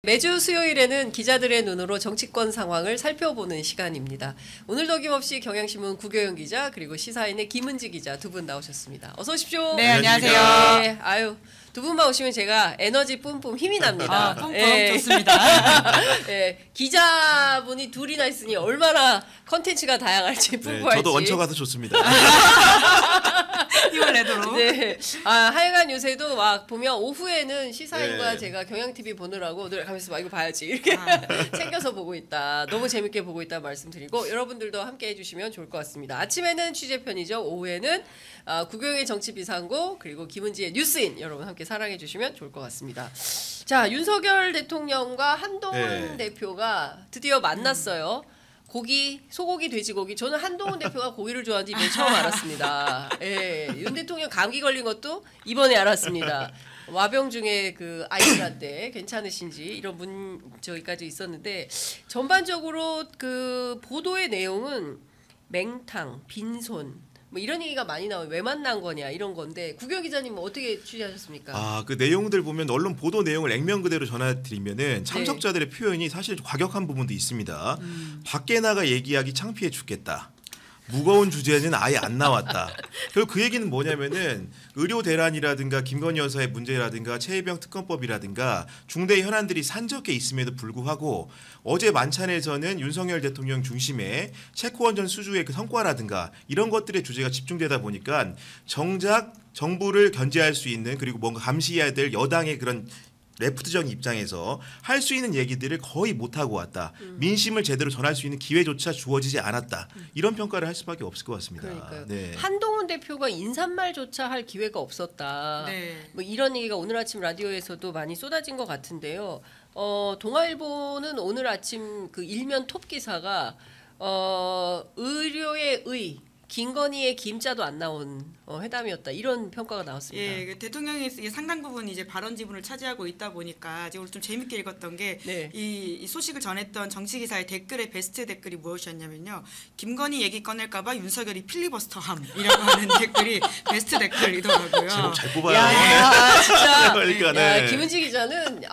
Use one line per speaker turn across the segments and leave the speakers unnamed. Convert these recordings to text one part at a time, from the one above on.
매주 수요일에는 기자들의 눈으로 정치권 상황을 살펴보는 시간입니다. 오늘도 어김없이 경향신문 구교영 기자 그리고 시사인의 김은지 기자 두 분 나오셨습니다. 어서 오십시오.
네, 안녕하세요.
네, 아유 두 분만 오시면 제가 에너지 뿜뿜 힘이 납니다.
뿜뿜 좋습니다.
네, 기자분이 둘이나 있으니 얼마나 컨텐츠가 다양할지 풍부할지.
저도 얹혀 가서 좋습니다.
힘을 내도록.
네. 하여간 요새도 막 보면 오후에는 시사인과 제가 경향TV 보느라고 늘 가면서 막 이거 봐야지 이렇게 챙겨서 보고 있다. 너무 재밌게 보고 있다 말씀드리고 여러분들도 함께 해주시면 좋을 것 같습니다. 아침에는 취재편이죠. 오후에는 구경의 정치비상고 그리고 김은지의 뉴스인 여러분 함께 사랑해 주시면 좋을 것 같습니다. 자, 윤석열 대통령과 한동훈 대표가 드디어 만났어요. 고기, 소고기, 돼지고기. 저는 한동훈 대표가 고기를 좋아하는지 이번에 처음 알았습니다. 예, 윤 대통령 감기 걸린 것도 이번에 알았습니다. 와병 중에 그 아이들한테 괜찮으신지 이런 저기까지 있었는데 전반적으로 그 보도의 내용은 맹탕, 빈손 뭐 이런 얘기가 많이 나와요. 왜 만난 거냐 이런 건데 구경 기자님 어떻게 취재하셨습니까?
그 내용들 보면 언론 보도 내용을 액면 그대로 전해드리면은 참석자들의 표현이 사실 과격한 부분도 있습니다. 밖에 나가 얘기하기 창피해 죽겠다. 무거운 주제는 아예 안 나왔다. 결국 그 얘기는 뭐냐면은 의료 대란이라든가 김건희 여사의 문제라든가 최혜병 특검법이라든가 중대 현안들이 산적해 있음에도 불구하고 어제 만찬에서는 윤석열 대통령 중심의 체코원전 수주의 그 성과라든가 이런 것들의 주제가 집중되다 보니까 정작 정부를 견제할 수 있는 그리고 뭔가 감시해야 될 여당의 그런 레프트적인 입장에서 할 수 있는 얘기들을 거의 못하고 왔다. 민심을 제대로 전할 수 있는 기회조차 주어지지 않았다. 이런 평가를 할 수밖에 없을 것 같습니다.
그러니까요.
네.
한동훈 대표가 인사말조차 할 기회가 없었다.
네.
뭐 이런 얘기가 오늘 아침 라디오에서도 많이 쏟아진 것 같은데요. 동아일보는 오늘 아침 그 일면 톱 기사가 의료의 의 김건희의 김자도 안 나온 회담이었다 이런 평가가 나왔습니다.
예, 대통령이 상당 부분 이제 발언 지분을 차지하고 있다 보니까 이제 오늘 좀 재밌게 읽었던 게 이 소식을 전했던 정치 기사의 댓글의 베스트 댓글이 무엇이었냐면요. 김건희 얘기 꺼낼까봐 윤석열이 필리버스터함이라고 하는 댓글이 베스트 댓글이더라고요.
제목 잘 뽑아요.
야, 진짜.
그러니까,
야, 김은지 기자는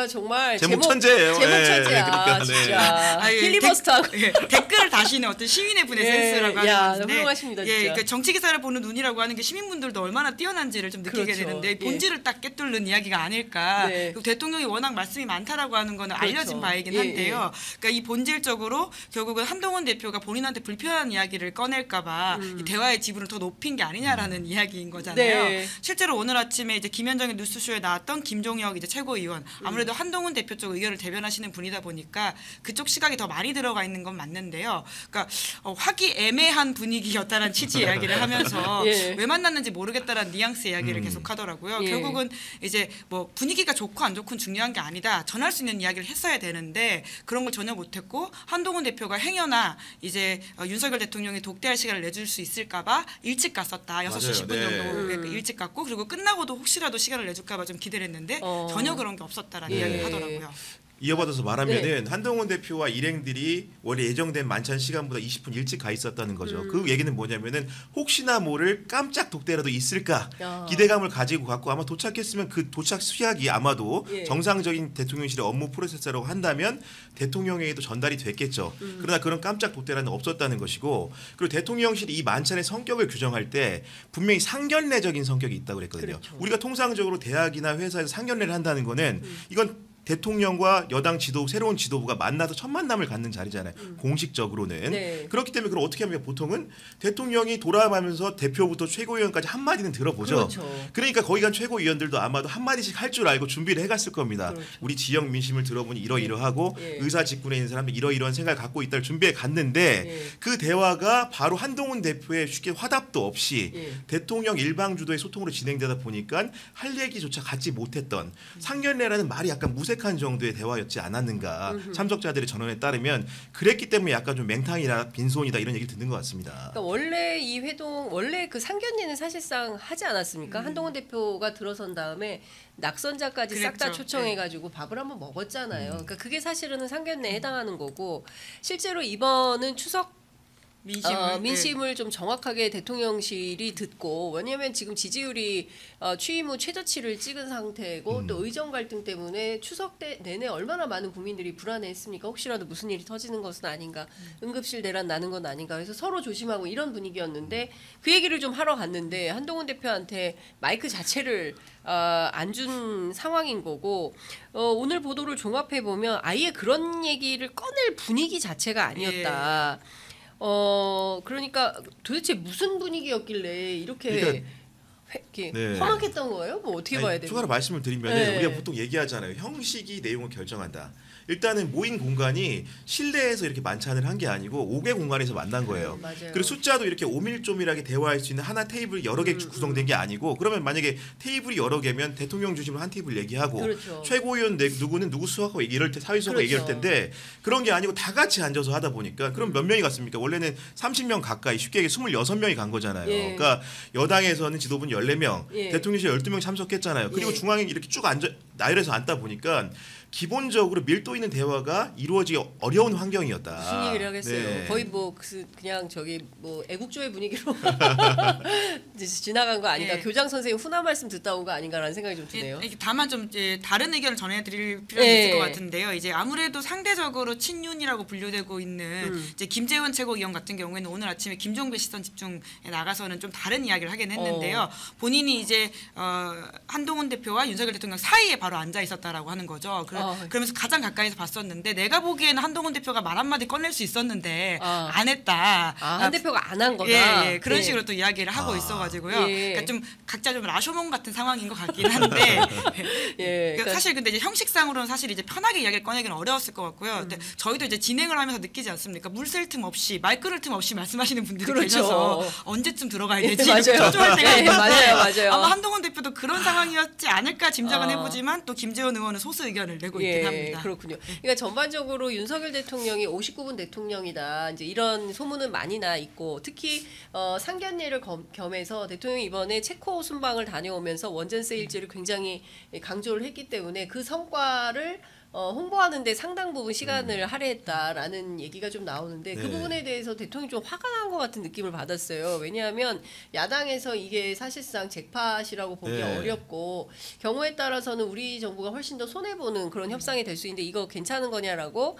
정말
제목
천재예요.
제목 천재야.
그러니까,
진짜. 필리버스터하고
댓글을 다시는 어떤 시민의 분의 센스라고 하는 건데.
훌륭하십니다, 진짜.
그러니까 정치 기사를 보는 눈이라고 하는 게 시민분들도 얼마나 뛰어난지를 좀 느끼게 되는데 본질을 딱 꿰뚫는 이야기가 아닐까. 그리고 대통령이 워낙 말씀이 많다라고 하는 거는 알려진 바이긴 한데요. 그러니까 이 본질적으로 결국은 한동훈 대표가 본인한테 불편한 이야기를 꺼낼까봐 이 대화의 지분을 더 높인 게 아니냐라는 이야기인 거잖아요. 실제로 오늘 아침에 이제 김현정의 뉴스쇼에 나왔던 김종혁 이제 최고위원 아무래도 한동훈 대표 쪽 의견을 대변하시는 분이다 보니까 그쪽 시각이 더 많이 들어가 있는 건 맞는데요. 그러니까 화기애매한 분위기였다라는 취지 이야기를 하면서 왜 만났는지 모르겠다라는 뉘앙스 이야기를 계속 하더라고요. 결국은 이제 뭐 분위기가 좋고 안 좋고는 중요한 게 아니다. 전할 수 있는 이야기를 했어야 되는데 그런 걸 전혀 못했고 한동훈 대표가 행여나 이제 윤석열 대통령이 독대할 시간을 내줄 수 있을까봐 일찍 갔었다. 6시 10분 정도 일찍 갔고 그리고 끝나고도 혹시라도 시간을 내줄까봐 좀 기대를 했는데 전혀 그런 게 없었다라는 이야기를 하더라고요.
이어받아서 말하면은 한동훈 대표와 일행들이 원래 예정된 만찬 시간보다 20분 일찍 가 있었다는 거죠. 그 얘기는 뭐냐면은 혹시나 모를 깜짝 독대라도 있을까 기대감을 가지고 갔고 아마 도착했으면 그 도착 수약이 아마도 정상적인 대통령실의 업무 프로세스라고 한다면 대통령에게도 전달이 됐겠죠. 그러나 그런 깜짝 독대라는 없었다는 것이고 그리고 대통령실이 이 만찬의 성격을 규정할 때 분명히 상견례적인 성격이 있다고 그랬거든요. 우리가 통상적으로 대학이나 회사에서 상견례를 한다는 거는 이건 대통령과 여당 지도부 새로운 지도부가 만나서 첫 만남을 갖는 자리잖아요. 공식적으로는. 그렇기 때문에 그걸 어떻게 하면 보통은 대통령이 돌아가면서 대표부터 최고위원까지 한마디는 들어보죠. 그러니까 거기 간 최고위원들도 아마도 한마디씩 할 줄 알고 준비를 해갔을 겁니다. 우리 지역 민심을 들어보니 이러이러하고 의사 직군에 있는 사람들 이러이러한 생각을 갖고 있다를 준비해 갔는데 그 대화가 바로 한동훈 대표의 쉽게 화답도 없이 대통령 일방주도의 소통으로 진행되다 보니까 할 얘기조차 갖지 못했던 상견례라는 말이 약간 무색한 정도의 대화였지 않았는가. 참석자들의 전언에 따르면 그랬기 때문에 약간 좀 맹탕이라 빈손이다 이런 얘기를 듣는 것 같습니다.
그러니까 원래 이 회동 원래 그 상견례는 사실상 하지 않았습니까? 한동훈 대표가 들어선 다음에 낙선자까지 싹 다 초청해가지고 밥을 한번 먹었잖아요. 그러니까 그게 사실은 상견례에 해당하는 거고 실제로 이번은 추석 민심을 좀 정확하게 대통령실이 듣고 왜냐하면 지금 지지율이 취임 후 최저치를 찍은 상태고 또 의정 갈등 때문에 추석 때 내내 얼마나 많은 국민들이 불안해했습니까? 혹시라도 무슨 일이 터지는 것은 아닌가, 응급실 내란 나는 건 아닌가, 그래서 서로 조심하고 이런 분위기였는데 그 얘기를 좀 하러 갔는데 한동훈 대표한테 마이크 자체를 안 준 상황인 거고 오늘 보도를 종합해 보면 아예 그런 얘기를 꺼낼 분위기 자체가 아니었다. 그러니까 도대체 무슨 분위기였길래 이렇게 험악했던 거예요? 뭐 어떻게 봐야 돼요?
추가로 말씀을 드리면 우리가 보통 얘기하잖아요. 형식이 내용을 결정한다. 일단은 모인 공간이 실내에서 이렇게 만찬을 한 게 아니고 5개 공간에서 만난 거예요. 그리고 숫자도 이렇게 오밀조밀하게 대화할 수 있는 하나 테이블이 여러 개 구성된 게 아니고 그러면 만약에 테이블이 여러 개면 대통령 중심으로 한 테이블 얘기하고
그렇죠.
최고위원 누구는 누구 수하고 이럴 때 사회수하고
그렇죠.
얘기할 텐데 그런 게 아니고 다 같이 앉아서 하다 보니까 그럼 몇 명이 갔습니까? 원래는 30명 가까이 쉽게 얘기해 26명이 간 거잖아요. 그러니까 여당에서는 지도부는 14명, 대통령실 12명 참석했잖아요. 그리고 중앙에 이렇게 쭉 나열해서 앉다 보니까 기본적으로 밀도 있는 대화가 이루어지기 어려운 환경이었다.
무슨 얘기를 하겠어요. 거의 그냥 애국조의 분위기로 지나간 거 아닌가. 교장 선생님 훈화 말씀 듣다 온 거 아닌가라는 생각이 좀 드네요.
다만 좀 이제 다른 의견을 전해드릴 필요가 있을 것 같은데요. 이제 아무래도 상대적으로 친윤이라고 분류되고 있는 이제 김재원 최고위원 같은 경우에는 오늘 아침에 김종배 시선 집중에 나가서는 좀 다른 이야기를 하긴 했는데요. 본인이 이제 한동훈 대표와 윤석열 대통령 사이에 바로 앉아 있었다라고 하는 거죠. 그러면서 가장 가까이서 봤었는데 내가 보기에는 한동훈 대표가 말 한마디 꺼낼 수 있었는데 안 했다.
한 대표가 안 한 거다.
그런 식으로 또 이야기를 하고 있어가지고요. 그러니까 좀 각자 좀 라쇼몽 같은 상황인 것 같긴 한데 그러니까 사실 근데 이제 형식상으로는 사실 이제 편하게 이야기를 꺼내기는 어려웠을 것 같고요. 근데 저희도 이제 진행을 하면서 느끼지 않습니까? 물 쓸 틈 없이 말 끊을 틈 없이 말씀하시는 분들이 계셔서 언제쯤 들어가야 되지? 초조할 때가 있는데
맞아요.
아마 한동훈 대표도 그런 상황이었지 않을까 짐작은 해보지만 또 김재원 의원은 소수 의견을 내고 있긴 합니다.
그렇군요. 그러니까 전반적으로 윤석열 대통령이 59분 대통령이다. 이제 이런 소문은 많이 나 있고 특히 상견례를 겸해서 대통령이 이번에 체코 순방을 다녀오면서 원전 세일즈를 굉장히 강조를 했기 때문에 그 성과를 홍보하는데 상당 부분 시간을 할애했다라는 얘기가 좀 나오는데 그 부분에 대해서 대통령이 좀 화가 난 것 같은 느낌을 받았어요. 왜냐하면 야당에서 이게 사실상 잭팟이라고 보기 어렵고 경우에 따라서는 우리 정부가 훨씬 더 손해보는 그런 협상이 될 수 있는데 이거 괜찮은 거냐라고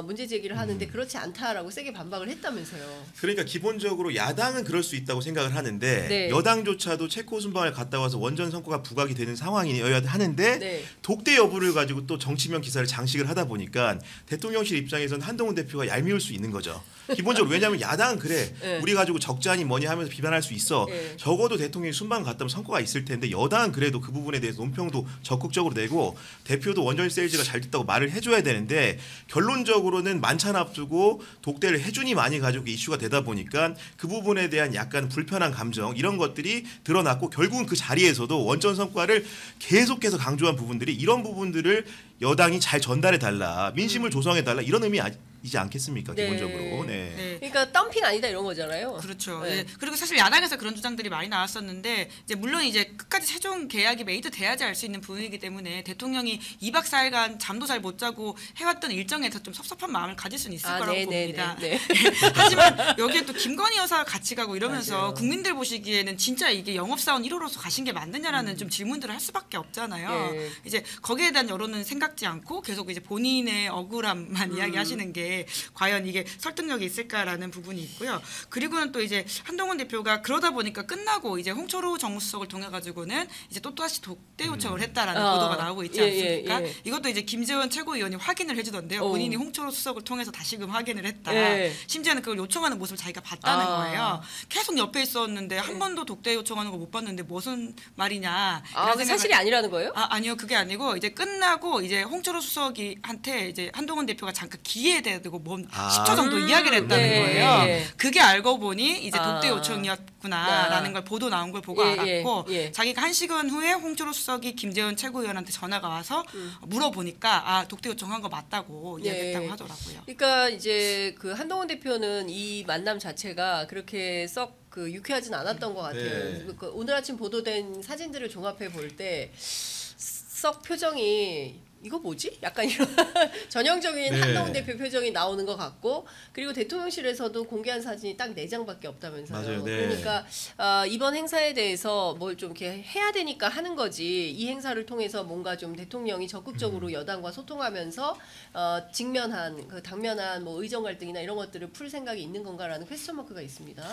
문제 제기를 하는데 그렇지 않다라고 세게 반박을 했다면서요.
그러니까 기본적으로 야당은 그럴 수 있다고 생각을 하는데 여당조차도 체코 순방을 갔다 와서 원전 성과가 부각이 되는 상황이어야 하는데 독대 여부를 가지고 또 정치면 기사를 장식을 하다 보니까 대통령실 입장에서는 한동훈 대표가 얄미울 수 있는 거죠. 기본적으로 왜냐하면 야당은 그래 우리 가지고 적자니 뭐니 하면서 비판할 수 있어. 적어도 대통령이 순방 갔다 오면 성과가 있을 텐데 여당은 그래도 그 부분에 대해서 논평도 적극적으로 내고 대표도 원전 세일즈가 잘 됐다고 말을 해줘야 되는데 결론적으로는 만찬 앞두고 독대를 해준이 많이 가지고 이슈가 되다 보니까 그 부분에 대한 약간 불편한 감정 이런 것들이 드러났고 결국은 그 자리에서도 원전 성과를 계속해서 강조한 부분들이 이런 부분들을 여당이 잘 전달해 달라 민심을 조성해 달라 이런 의미이지 않겠습니까? 기본적으로.
그러니까 덤핑 아니다 이런 거잖아요.
그렇죠. 그리고 사실 야당에서 그런 주장들이 많이 나왔었는데 이제 물론 이제 끝까지 최종 계약이 메이드 돼야지 알 수 있는 부분이기 때문에 대통령이 2박 4일간 잠도 잘 못 자고 해왔던 일정에서 좀 섭섭한 마음을 가질 수는 있을 거라고 봅니다. 하지만 여기에 또 김건희 여사가 같이 가고 이러면서 국민들 보시기에는 진짜 이게 영업사원 1호로서 가신 게 맞느냐라는 좀 질문들을 할 수밖에 없잖아요. 이제 거기에 대한 여론은 생각지 않고 계속 이제 본인의 억울함만 이야기하시는 게 과연 이게 설득력이 있을까라는 부분이 있고요. 그리고는 또 이제 한동훈 대표가 그러다 보니까 끝나고 이제 홍철호 정무수석을 통해 가지고는 이제 또다시 독대 요청을 했다라는 보도가 나오고 있지 않습니까? 이것도 이제 김재원 최고위원이 확인을 해주던데요. 본인이 홍철호 수석을 통해서 다시금 확인을 했다. 심지어는 그걸 요청하는 모습을 자기가 봤다는 거예요. 계속 옆에 있었는데 한 번도 독대 요청하는 거 못 봤는데 무슨 말이냐.
그 사실이 아니라는 거예요?
아니요, 그게 아니고 이제 끝나고 이제 홍철호 수석이한테 이제 한동훈 대표가 잠깐 기회에 대고 뭐 10초 정도 이야기를 했다는 거예요. 그게 알고 보니 이제 독대 요청이었구나라는 걸 보도 나온 걸 보고 알았고 자기가 1시간 후에 홍철호 수석이 김재원 최고위원한테 전화가 와서 물어보니까 독대 요청한 거 맞다고 이야기했다고 하더라고요.
그러니까 이제 그 한동훈 대표는 이 만남 자체가 그렇게 썩 유쾌하진 않았던 것 같아요. 오늘 아침 보도된 사진들을 종합해 볼 때 썩 표정이 이거 뭐지? 약간 이런 전형적인
네.
한동훈 대표 표정이 나오는 것 같고 그리고 대통령실에서도 공개한 사진이 딱 4장밖에 없다면서요.
맞아요. 네.
그러니까 이번 행사에 대해서 뭘 좀 이렇게 해야 되니까 하는 거지 이 행사를 통해서 뭔가 좀 대통령이 적극적으로 여당과 소통하면서 직면한 그 당면한 뭐 의정 갈등이나 이런 것들을 풀 생각이 있는 건가라는 퀘스천 마크가 있습니다.